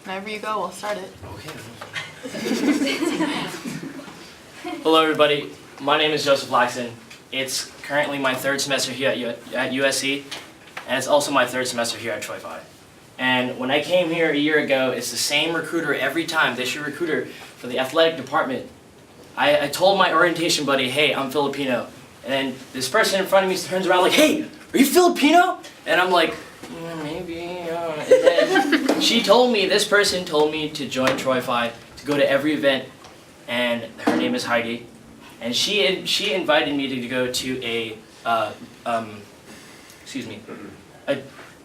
Whenever you go, we'll start it. Okay. Hello everybody, my name is Joseph Lacson. It's currently my third semester here at USC, and it's also my third semester here at Troy 5. And when I came here a year ago, it's the same recruiter every time, this year recruiter for the athletic department. I told my orientation buddy, hey, I'm Filipino. And then this person in front of me turns around like, hey, are you Filipino? And I'm like, maybe. And then this person told me to join Troy 5, to go to every event, and her name is Heidi. And she invited me to go to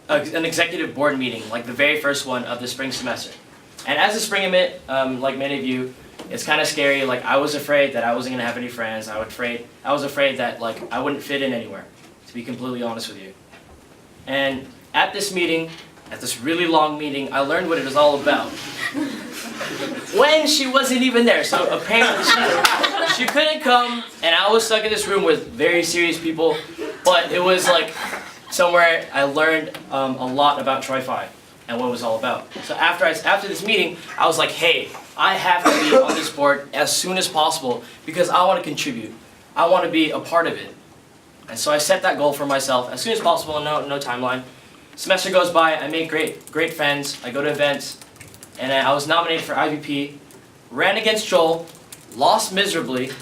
an executive board meeting, like the very first one of the spring semester. And as a spring emit, like many of you, it's kind of scary. Like I was afraid that I wasn't gonna have any friends. I was afraid that like I wouldn't fit in anywhere, to be completely honest with you. And at this meeting, at this really long meeting, I learned what it was all about. When she wasn't even there, so apparently she couldn't come, and I was stuck in this room with very serious people. But it was like somewhere I learned a lot about Troy 5 and what it was all about. So after this meeting, I was like, hey, I have to be on this board as soon as possible because I want to contribute. I want to be a part of it. And so I set that goal for myself as soon as possible, no timeline. Semester goes by, I make great friends, I go to events, and I was nominated for IVP, ran against Joel, lost miserably,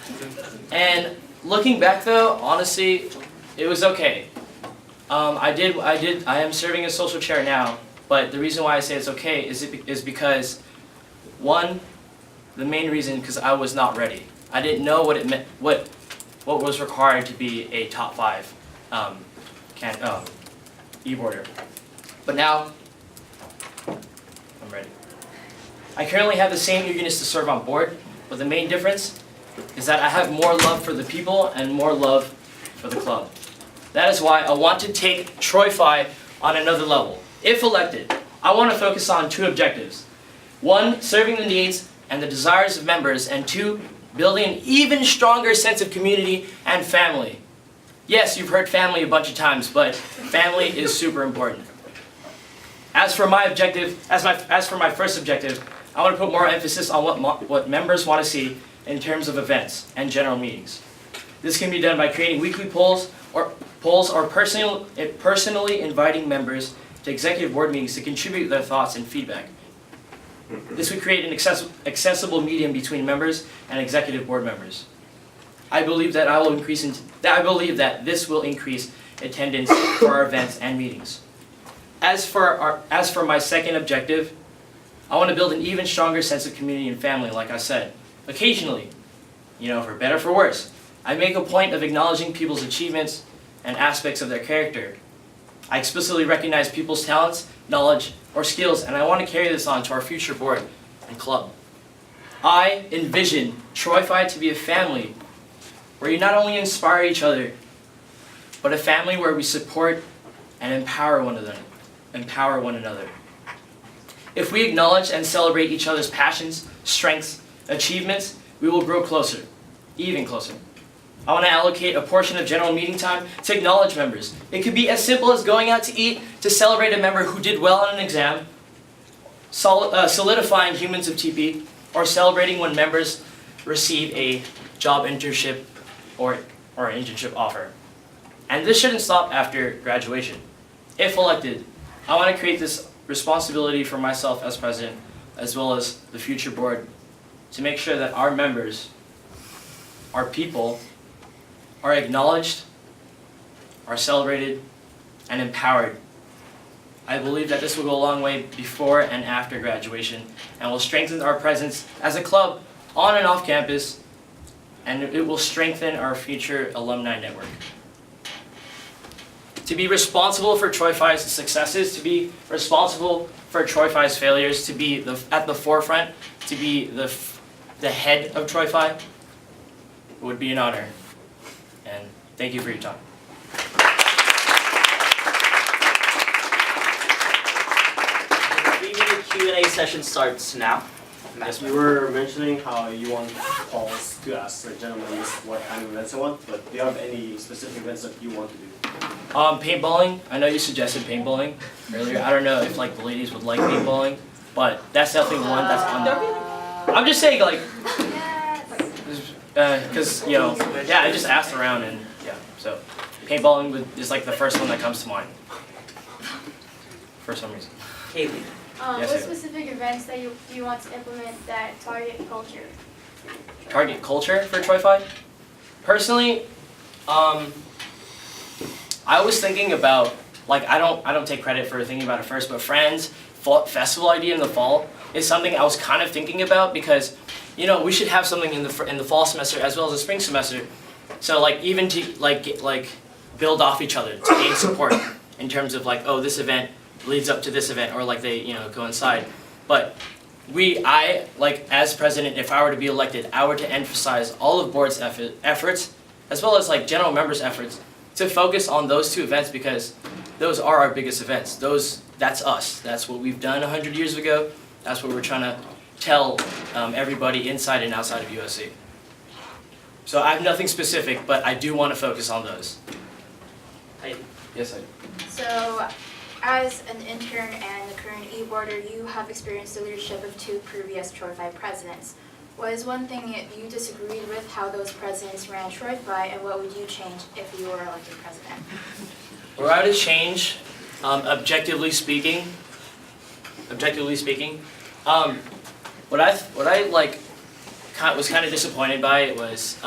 and looking back though, honestly, it was okay. I am serving as social chair now, but the reason why I say it's okay is because, one, the main reason, because I was not ready. I didn't know what it meant, what was required to be a top 5 e-boarder. But now, I'm ready. I currently have the same eagerness to serve on board, but the main difference is that I have more love for the people and more love for the club. That is why I want to take Troy 5 on another level. If elected, I want to focus on 2 objectives. 1, serving the needs and the desires of members, and 2, building an even stronger sense of community and family. Yes, you've heard family a bunch of times, but family is super important. As for my first objective, I want to put more emphasis on what members want to see in terms of events and general meetings. This can be done by creating weekly polls or personally inviting members to executive board meetings to contribute their thoughts and feedback. This would create an accessible medium between members and executive board members. I believe that this will increase attendance for our events and meetings. As for my second objective, I want to build an even stronger sense of community and family, like I said. Occasionally, for better or for worse, I make a point of acknowledging people's achievements and aspects of their character. I explicitly recognize people's talents, knowledge, or skills, and I want to carry this on to our future board and club. I envision Troy 5 to be a family where you not only inspire each other, but a family where we support and empower one another. If we acknowledge and celebrate each other's passions, strengths, achievements, we will grow closer, even closer. I want to allocate a portion of general meeting time to acknowledge members. It could be as simple as going out to eat to celebrate a member who did well on an exam, solidifying humans of TP, or celebrating when members receive a job internship or an internship offer. And this shouldn't stop after graduation. If elected, I want to create this responsibility for myself as president, as well as the future board, to make sure that our members, our people, are acknowledged, are celebrated, and empowered. I believe that this will go a long way before and after graduation, and will strengthen our presence as a club on and off campus, and it will strengthen our future alumni network. To be responsible for Troy 5's successes, to be responsible for Troy 5's failures, to be at the forefront, to be the head of Troy 5, would be an honor. And thank you for your time. The 3-minute Q&A session starts now. Yes, we were mentioning how you want calls to ask the gentlemen what kind of events they want, but do you have any specific events that you want to do? Paintballing. I know you suggested paintballing earlier. I don't know if the ladies would like paintballing. But that's definitely one that's I'm just saying, like, because, you know, yeah, I just asked around and, yeah, so paintballing is like the first one that comes to mind. For some reason. Kaylee. Yes, What Ava. specific events that do you want to implement that target culture? Target culture for Troy 5? Personally, I was thinking about, like, I don't take credit for thinking about it first, but Friends festival idea in the fall is something I was kind of thinking about because, you know, we should have something in the fall semester as well as the spring semester. So like even to like build off each other to gain support in terms of like, oh, this event leads up to this event, or like they, you know, coincide. But I like as president, if I were to be elected, I were to emphasize all of board's efforts as well as like general members' efforts to focus on those two events because those are our biggest events. That's us. That's what we've done 100 years ago. That's what we're trying to tell everybody inside and outside of USC. So I have nothing specific, but I do want to focus on those. Yes, I do. So, as an intern and the current e-boarder, you have experienced the leadership of 2 previous Troy 5 presidents. What is one thing that you disagreed with how those presidents ran Troy 5, and what would you change if you were elected president? Were I to change, objectively speaking, what I like was kind of disappointed by it was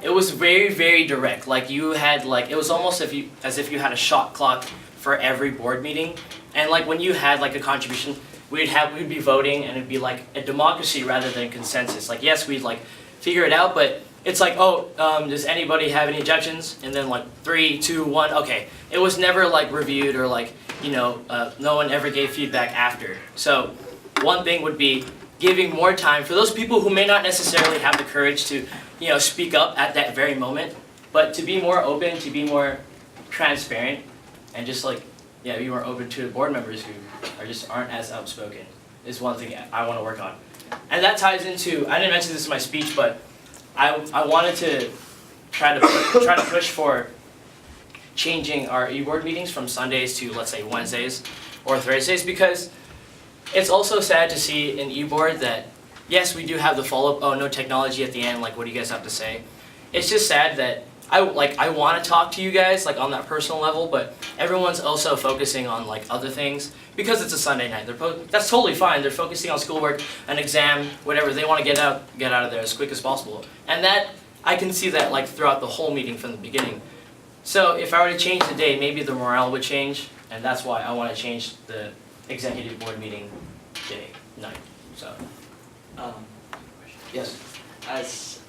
it was very, very direct. Like you had like it was almost as if you had a shot clock for every board meeting, and like when you had like a contribution, we'd be voting and it'd be like a democracy rather than consensus. Like yes, we'd like figure it out, but it's like, oh, does anybody have any objections? And then like 3, 2, 1, okay. It was never like reviewed or like, you know, no one ever gave feedback after. So one thing would be giving more time for those people who may not necessarily have the courage to, you know, speak up at that very moment, but to be more open, to be more transparent, and just like, yeah, be more open to the board members who aren't as outspoken is one thing I want to work on. And that ties into, I didn't mention this in my speech, but I wanted to try to push for changing our e-board meetings from Sundays to, let's say, Wednesdays or Thursdays, because it's also sad to see in e-board that, yes, we do have the follow-up, oh, no technology at the end, like, what do you guys have to say? It's just sad that I want to talk to you guys, like, on that personal level, but everyone's also focusing on, like, other things, because it's a Sunday night. That's totally fine. They're focusing on schoolwork, an exam, whatever. They want to get out of there as quick as possible. And that, I can see that, like, throughout the whole meeting from the beginning. So if I were to change the day, maybe the morale would change, and that's why I want to change the executive board meeting night. So, yes. As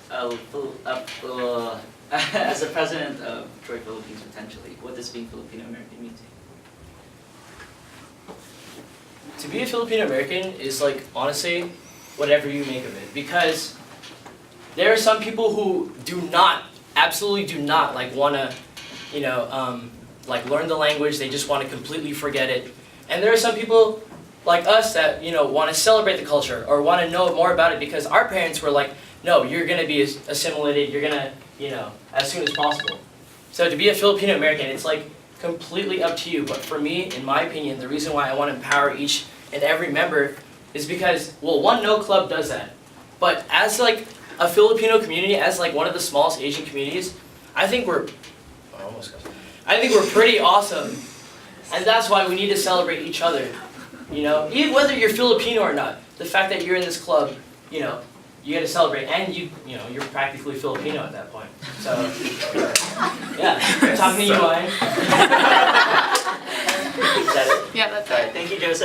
as a president of Troy Philippines potentially, what does being Filipino American mean to you? To be a Filipino American is like, honestly, whatever you make of it. Because there are some people who absolutely do not, like, want to, you know, like, learn the language. They just want to completely forget it. And there are some people like us that, you know, want to celebrate the culture or want to know more about it because our parents were like, no, you're going to be assimilated, you're going to, you know, as soon as possible. So to be a Filipino American, it's like completely up to you. But for me, in my opinion, the reason why I want to empower each and every member is because, well, one, no club does that. But as like a Filipino community, as like one of the smallest Asian communities, I think we're pretty awesome. And that's why we need to celebrate each other. You know, even whether you're Filipino or not, the fact that you're in this club, you know, you got to celebrate, and you know, you're practically Filipino at that point. So, yeah, talking to you, Ryan. Yeah, that's All right, thank you, Joseph.